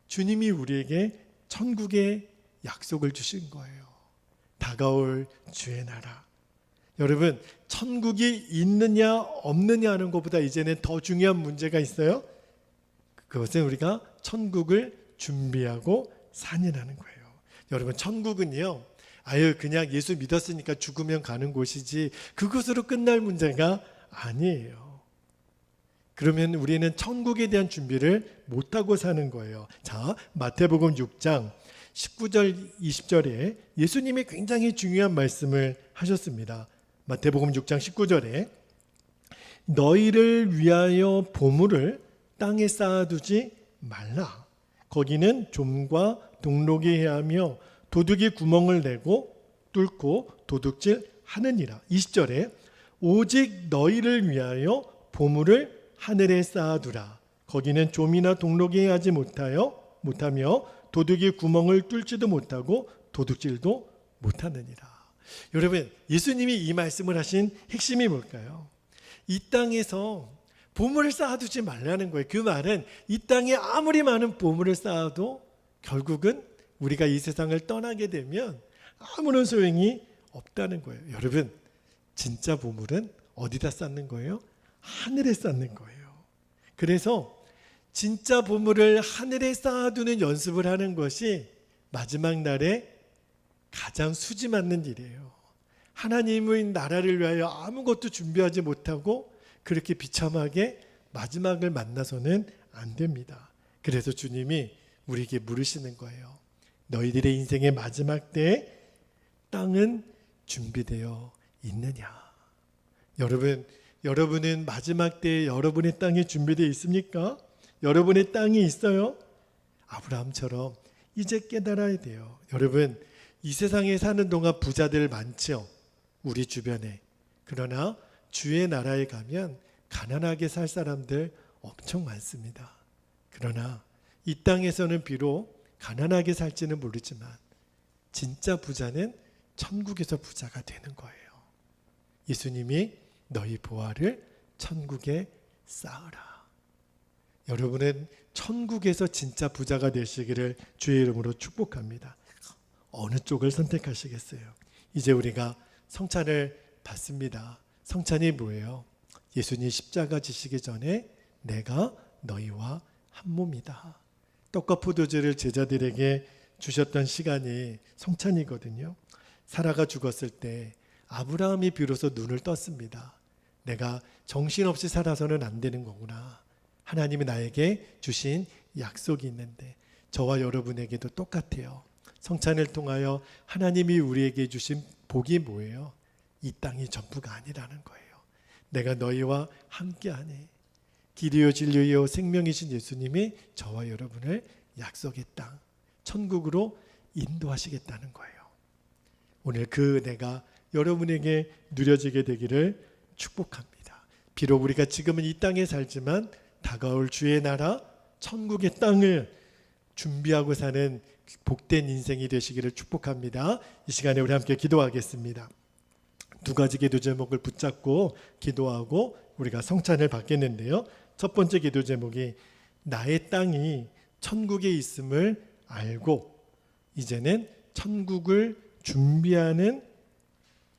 A: 주님이 우리에게 천국의 약속을 주신 거예요. 다가올 주의 나라. 여러분, 천국이 있느냐 없느냐 하는 것보다 이제는 더 중요한 문제가 있어요. 그것은 우리가 천국을 준비하고 사느라는 거예요. 여러분, 천국은요, 그냥 예수 믿었으니까 죽으면 가는 곳이지 그것으로 끝날 문제가 아니에요. 그러면 우리는 천국에 대한 준비를 못하고 사는 거예요. 자, 마태복음 6장 19절 20절에 예수님이 굉장히 중요한 말씀을 하셨습니다. 마태복음 6장 19절에 너희를 위하여 보물을 땅에 쌓아두지 말라. 거기는 좀과 동록이 해하며 도둑이 구멍을 내고 뚫고 도둑질 하느니라. 20절에 오직 너희를 위하여 보물을 하늘에 쌓아두라. 거기는 좀이나 동록이 해하지 못하며 도둑이 구멍을 뚫지도 못하고 도둑질도 못하느니라. 여러분, 예수님이 이 말씀을 하신 핵심이 뭘까요? 이 땅에서 보물을 쌓아두지 말라는 거예요. 그 말은 이 땅에 아무리 많은 보물을 쌓아도 결국은 우리가 이 세상을 떠나게 되면 아무런 소용이 없다는 거예요. 여러분, 진짜 보물은 어디다 쌓는 거예요? 하늘에 쌓는 거예요. 그래서 진짜 보물을 하늘에 쌓아두는 연습을 하는 것이 마지막 날에 가장 수지 맞는 일이에요. 하나님의 나라를 위하여 아무것도 준비하지 못하고 그렇게 비참하게 마지막을 만나서는 안 됩니다. 그래서 주님이 우리에게 물으시는 거예요. 너희들의 인생의 마지막 때에 땅은 준비되어 있느냐? 여러분은 마지막 때에 여러분의 땅이 준비되어 있습니까? 여러분의 땅이 있어요? 아브라함처럼 이제 깨달아야 돼요. 여러분, 이 세상에 사는 동안 부자들 많죠? 우리 주변에. 그러나 주의 나라에 가면 가난하게 살 사람들 엄청 많습니다. 그러나 이 땅에서는 비록 가난하게 살지는 모르지만 진짜 부자는 천국에서 부자가 되는 거예요. 예수님이 너희 보화를 천국에 쌓으라. 여러분은 천국에서 진짜 부자가 되시기를 주의 이름으로 축복합니다. 어느 쪽을 선택하시겠어요? 이제 우리가 성찬을 받습니다. 성찬이 뭐예요? 예수님 십자가 지시기 전에 내가 너희와 한 몸이다. 떡과 포도주를 제자들에게 주셨던 시간이 성찬이거든요. 사라가 죽었을 때 아브라함이 비로소 눈을 떴습니다. 내가 정신없이 살아서는 안 되는 거구나. 하나님이 나에게 주신 약속이 있는데 저와 여러분에게도 똑같아요. 성찬을 통하여 하나님이 우리에게 주신 복이 뭐예요? 이 땅이 전부가 아니라는 거예요. 내가 너희와 함께하네. 길이요 진리요 생명이신 예수님이 저와 여러분을 약속의 땅, 천국으로 인도하시겠다는 거예요. 오늘 그 은혜가 여러분에게 누려지게 되기를 축복합니다. 비록 우리가 지금은 이 땅에 살지만 다가올 주의 나라, 천국의 땅을 준비하고 사는 복된 인생이 되시기를 축복합니다. 이 시간에 우리 함께 기도하겠습니다. 두 가지 기도 제목을 붙잡고 기도하고 우리가 성찬을 받겠는데요. 첫 번째 기도 제목이 나의 땅이 천국에 있음을 알고 이제는 천국을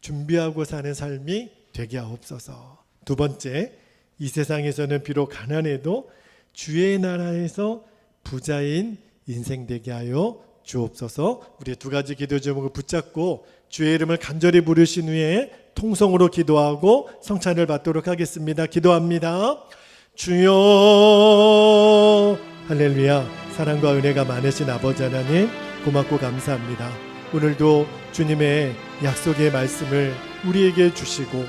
A: 준비하고 사는 삶이 되게 하옵소서. 두 번째, 이 세상에서는 비록 가난해도 주의 나라에서 부자인 인생 되게 하여 주옵소서. 우리 두 가지 기도 제목을 붙잡고 주의 이름을 간절히 부르신 후에 통성으로 기도하고 성찬을 받도록 하겠습니다. 기도합니다. 주여, 할렐루야. 사랑과 은혜가 많으신 아버지 하나님, 고맙고 감사합니다. 오늘도 주님의 약속의 말씀을 우리에게 주시고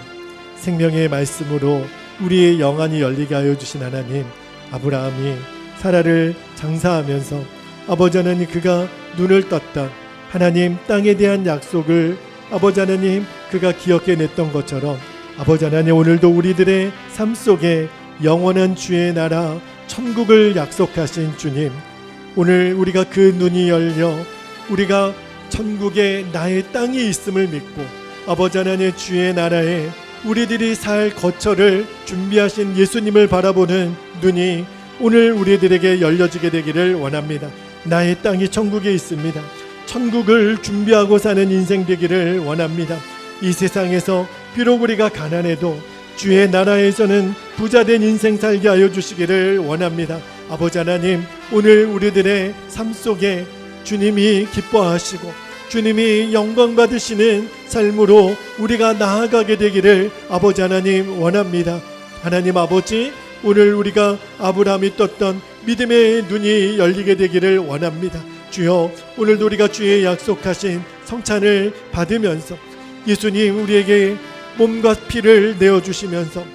A: 생명의 말씀으로 우리의 영안이 열리게 하여 주신 하나님, 아브라함이 사라를 장사하면서 아버지 하나님 그가 눈을 떴다. 하나님 땅에 대한 약속을 아버지 하나님 그가 기억해냈던 것처럼 아버지 하나님 오늘도 우리들의 삶 속에 영원한 주의 나라 천국을 약속하신 주님, 오늘 우리가 그 눈이 열려 우리가 천국에 나의 땅이 있음을 믿고 아버지 하나님 주의 나라에 우리들이 살 거처를 준비하신 예수님을 바라보는 눈이 오늘 우리들에게 열려지게 되기를 원합니다. 나의 땅이 천국에 있습니다. 천국을 준비하고 사는 인생 되기를 원합니다. 이 세상에서 비록 우리가 가난해도 주의 나라에서는 부자된 인생 살게 하여 주시기를 원합니다. 아버지 하나님, 오늘 우리들의 삶 속에 주님이 기뻐하시고 주님이 영광 받으시는 삶으로 우리가 나아가게 되기를 아버지 하나님 원합니다. 하나님 아버지, 오늘 우리가 아브라함이 떴던 믿음의 눈이 열리게 되기를 원합니다. 주여, 오늘도 우리가 주의 약속하신 성찬을 받으면서 예수님 우리에게 몸과 피를 내어주시면서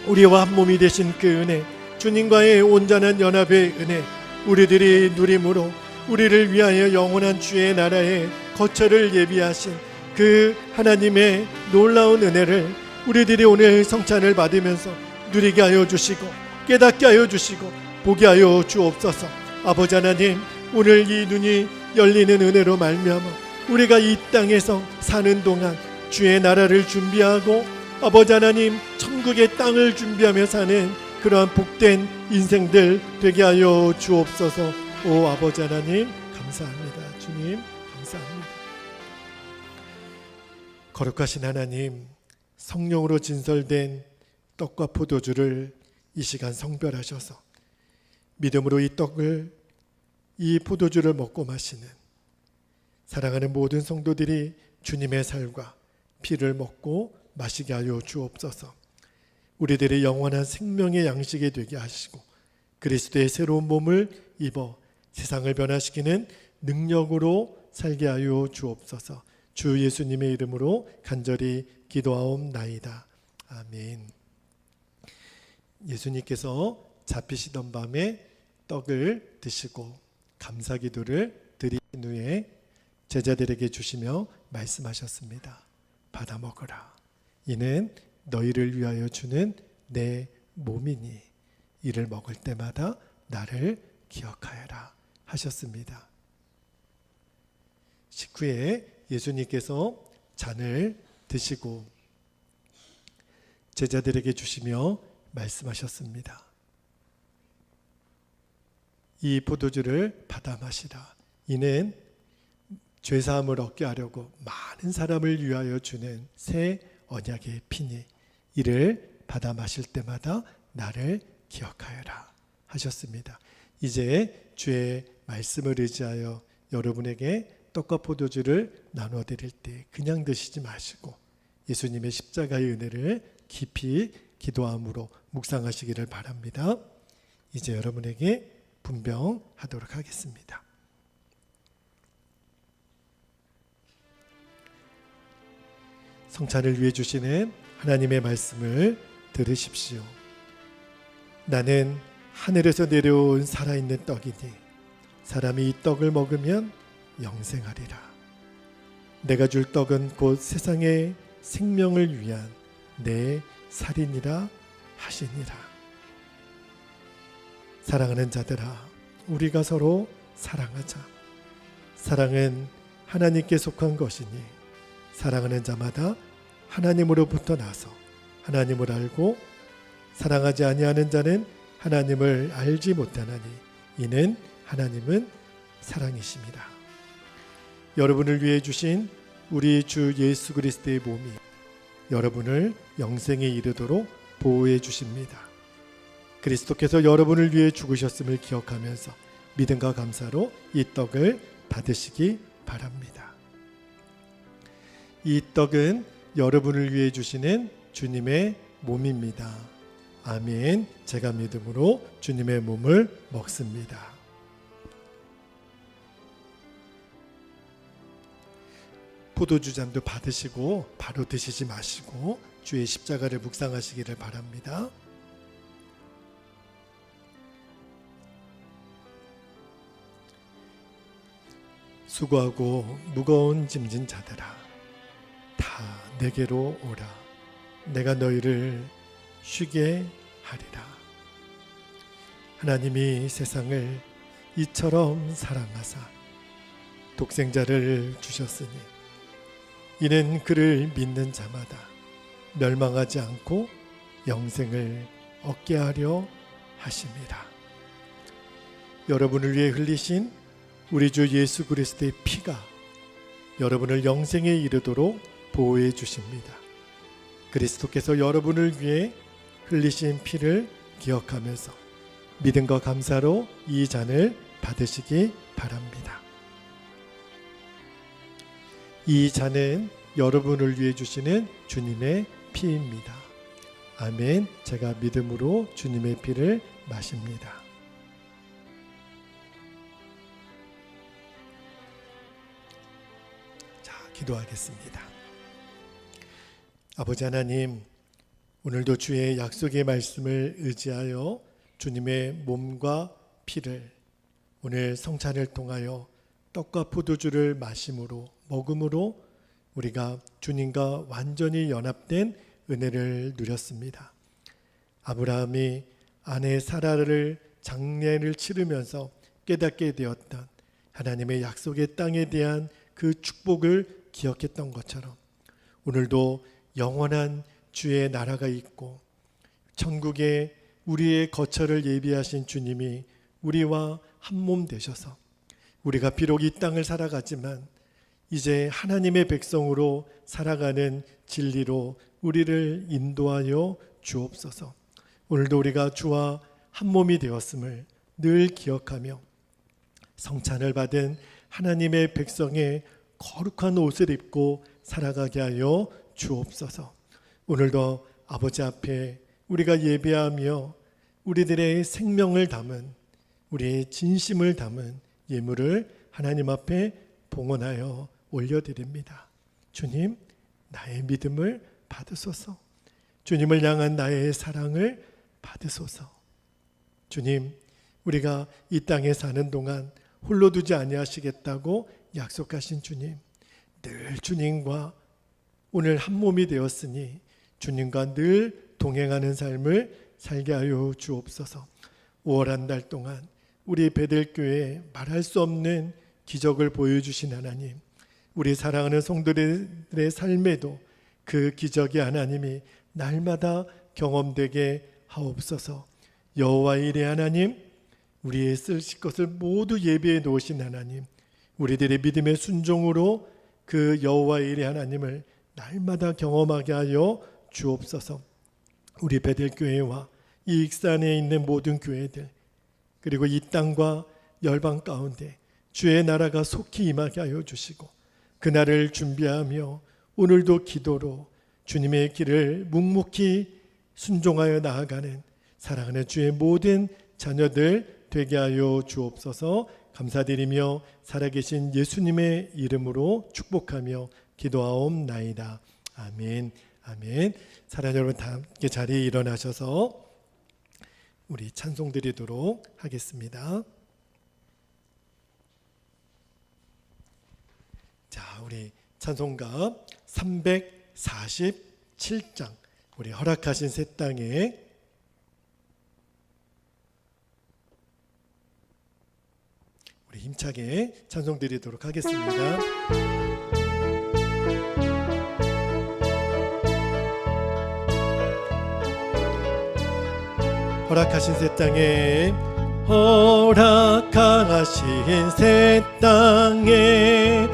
A: 우리와 한 몸이 되신 그 은혜, 주님과의 온전한 연합의 은혜 우리들이 누림으로 우리를 위하여 영원한 주의 나라의 거처를 예비하신 그 하나님의 놀라운 은혜를 우리들이 오늘 성찬을 받으면서 누리게 하여 주시고 깨닫게 하여 주시고 보게 하여 주옵소서. 아버지 하나님, 오늘 이 눈이 열리는 은혜로 말미암아 우리가 이 땅에서 사는 동안 주의 나라를 준비하고 아버지 하나님 천국의 땅을 준비하며 사는 그러한 복된 인생들 되게 하여 주옵소서. 오 아버지 하나님 감사합니다. 주님 감사합니다. 거룩하신 하나님, 성령으로 진설된 떡과 포도주를 이 시간 성별하셔서 믿음으로 이 떡을 이 포도주를 먹고 마시는 사랑하는 모든 성도들이 주님의 살과 피를 먹고 마시게 하여 주옵소서. 우리들의 영원한 생명의 양식이 되게 하시고 그리스도의 새로운 몸을 입어 세상을 변화시키는 능력으로 살게 하여 주옵소서. 주 예수님의 이름으로 간절히 기도하옵나이다. 아멘. 예수님께서 잡히시던 밤에 떡을 드시고 감사기도를 드린 후에 제자들에게 주시며 말씀하셨습니다. 받아 먹으라. 이는 너희를 위하여 주는 내 몸이니 이를 먹을 때마다 나를 기억하여라 하셨습니다. 식후에 예수님께서 잔을 드시고 제자들에게 주시며 말씀하셨습니다. 이 포도주를 받아 마시라. 이는 죄사함을 얻게 하려고 많은 사람을 위하여 주는 새 언약의 피니 이를 받아 마실 때마다 나를 기억하여라 하셨습니다. 이제 주의 말씀을 의지하여 여러분에게 떡과 포도주를 나눠 드릴 때 그냥 드시지 마시고 예수님의 십자가의 은혜를 깊이 기도함으로 묵상하시기를 바랍니다. 이제 여러분에게 분병하도록 하겠습니다. 성찬을 위해 주시는 하나님의 말씀을 들으십시오. 나는 하늘에서 내려온 살아있는 떡이니 사람이 이 떡을 먹으면 영생하리라. 내가 줄 떡은 곧 세상의 생명을 위한 내 살이니라 하시니라. 사랑하는 자들아, 우리가 서로 사랑하자. 사랑은 하나님께 속한 것이니 사랑하는 자마다 하나님으로부터 나서 하나님을 알고 사랑하지 아니하는 자는 하나님을 알지 못하나니 이는 하나님은 사랑이십니다. 여러분을 위해 주신 우리 주 예수 그리스도의 몸이 여러분을 영생에 이르도록 보호해 주십니다. 그리스도께서 여러분을 위해 죽으셨음을 기억하면서 믿음과 감사로 이 떡을 받으시기 바랍니다. 이 떡은 여러분을 위해 주시는 주님의 몸입니다. 아멘. 제가 믿음으로 주님의 몸을 먹습니다. 포도주 잔도 받으시고 바로 드시지 마시고 주의 십자가를 묵상하시기를 바랍니다. 수고하고 무거운 짐진 자들아 다 내게로 오라. 내가 너희를 쉬게 하리라. 하나님이 세상을 이처럼 사랑하사 독생자를 주셨으니 이는 그를 믿는 자마다 멸망하지 않고 영생을 얻게 하려 하심이라. 여러분을 위해 흘리신 우리 주 예수 그리스도의 피가 여러분을 영생에 이르도록 보호해 주십니다. 그리스도께서 여러분을 위해 흘리신 피를 기억하면서 믿음과 감사로 이 잔을 받으시기 바랍니다. 이 잔은 여러분을 위해 주시는 주님의 피입니다. 아멘. 제가 믿음으로 주님의 피를 마십니다. 자, 기도하겠습니다. 아버지 하나님, 오늘도 주의 약속의 말씀을 의지하여 주님의 몸과 피를 오늘 성찬을 통하여 떡과 포도주를 마심으로 먹음으로 우리가 주님과 완전히 연합된 은혜를 누렸습니다. 아브라함이 아내 사라를 장례를 치르면서 깨닫게 되었던 하나님의 약속의 땅에 대한 그 축복을 기억했던 것처럼 오늘도 영원한 주의 나라가 있고 천국에 우리의 거처를 예비하신 주님이 우리와 한 몸 되셔서 우리가 비록 이 땅을 살아가지만 이제 하나님의 백성으로 살아가는 진리로 우리를 인도하여 주옵소서. 오늘도 우리가 주와 한 몸이 되었음을 늘 기억하며 성찬을 받은 하나님의 백성의 거룩한 옷을 입고 살아가게 하여 주옵소서. 오늘도 아버지 앞에 우리가 예배하며 우리들의 생명을 담은, 우리의 진심을 담은 예물을 하나님 앞에 봉헌하여 올려드립니다. 주님, 나의 믿음을 받으소서. 주님을 향한 나의 사랑을 받으소서. 주님, 우리가 이 땅에 사는 동안 홀로 두지 아니하시겠다고 약속하신 주님, 늘 주님과 오늘 한 몸이 되었으니 주님과 늘 동행하는 삶을 살게 하여 주옵소서. 5월 한 달 동안 우리 베델교회에 말할 수 없는 기적을 보여주신 하나님, 우리 사랑하는 성도들의 삶에도 그 기적의 하나님이 날마다 경험되게 하옵소서. 여호와 일의 하나님, 우리의 쓰실 것을 모두 예비해 놓으신 하나님, 우리들의 믿음의 순종으로 그 여호와 일의 하나님을 날마다 경험하게 하여 주옵소서. 우리 베델교회와 이 익산에 있는 모든 교회들, 그리고 이 땅과 열방 가운데 주의 나라가 속히 임하게 하여 주시고, 그날을 준비하며 오늘도 기도로 주님의 길을 묵묵히 순종하여 나아가는 사랑하는 주의 모든 자녀들 되게 하여 주옵소서. 감사드리며 살아계신 예수님의 이름으로 축복하며 기도하옵나이다. 아멘. 아멘. 사랑하는 여러분, 다 함께 자리에 일어나셔서 우리 찬송 드리도록 하겠습니다. 자, 우리 찬송가 347장, 우리 허락하신 새 땅에 우리 힘차게 찬송 드리도록 하겠습니다. 허락하신 새 땅에, 허락하신 새 땅에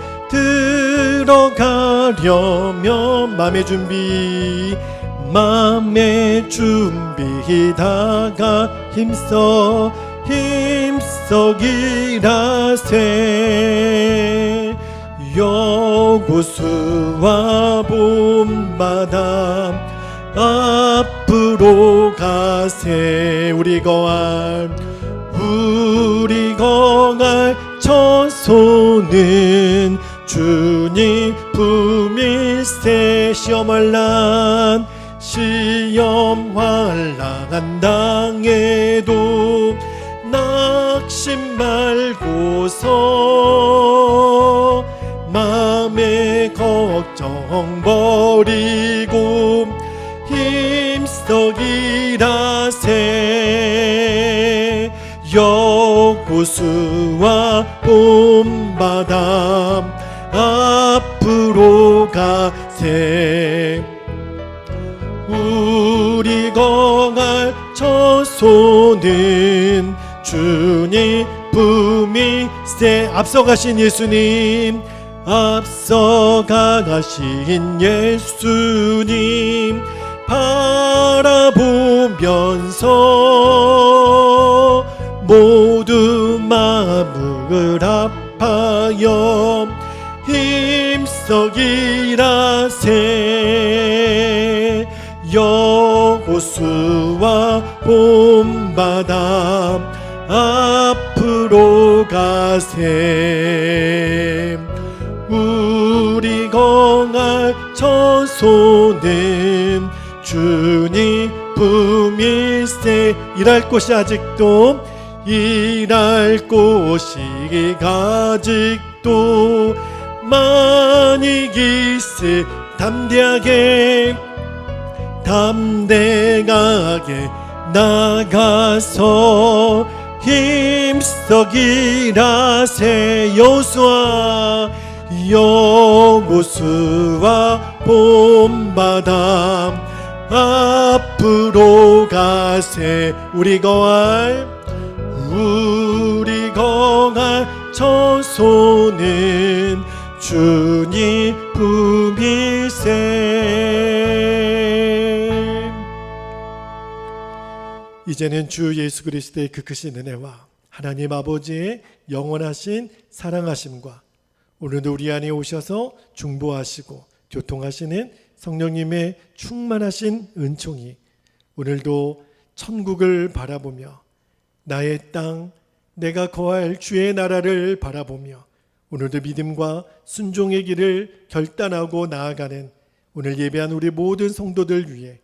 A: 들어가려면 맘의 준비 다가 힘써 일하세. 여호수아 본받아 앞으로 가세. 우리 거할 처소는 주님 품일세. 시험 환난 당해도 낙심 말고서 마음의 걱정 버리고 힘써 일하세. 여호수아 본받아 앞으로 가세. 우리 거할 처소는 주님 품일세. 앞서가신 예수님, 앞서가신 예수님 바라보면서 모두 마음을 합하여 힘써 일하세. 여호수아 본받아 앞으로 가세. 우리 거할 처소는 주님 품일세. 일할 곳이 아직도 아직도 많이 있을 담대하게 나가서 힘써 일하세. 여호수아 본받아 앞으로 가세. 우리 거할 처소는 주님 품일세. 이제는 주 예수 그리스도의 그 크신 은혜와 하나님 아버지의 영원하신 사랑하심과 오늘도 우리 안에 오셔서 중보하시고 교통하시는 성령님의 충만하신 은총이 오늘도 천국을 바라보며 나의 땅, 내가 거할 주의 나라를 바라보며 오늘도 믿음과 순종의 길을 결단하고 나아가는 오늘 예배한 우리 모든 성도들 위해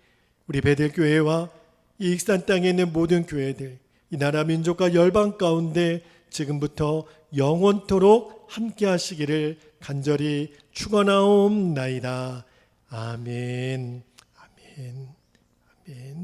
A: 우리 베델교회와 이 익산 땅에 있는 모든 교회들, 이 나라 민족과 열방 가운데 지금부터 영원토록 함께 하시기를 간절히 축원하옵나이다. 아멘. 아멘. 아멘.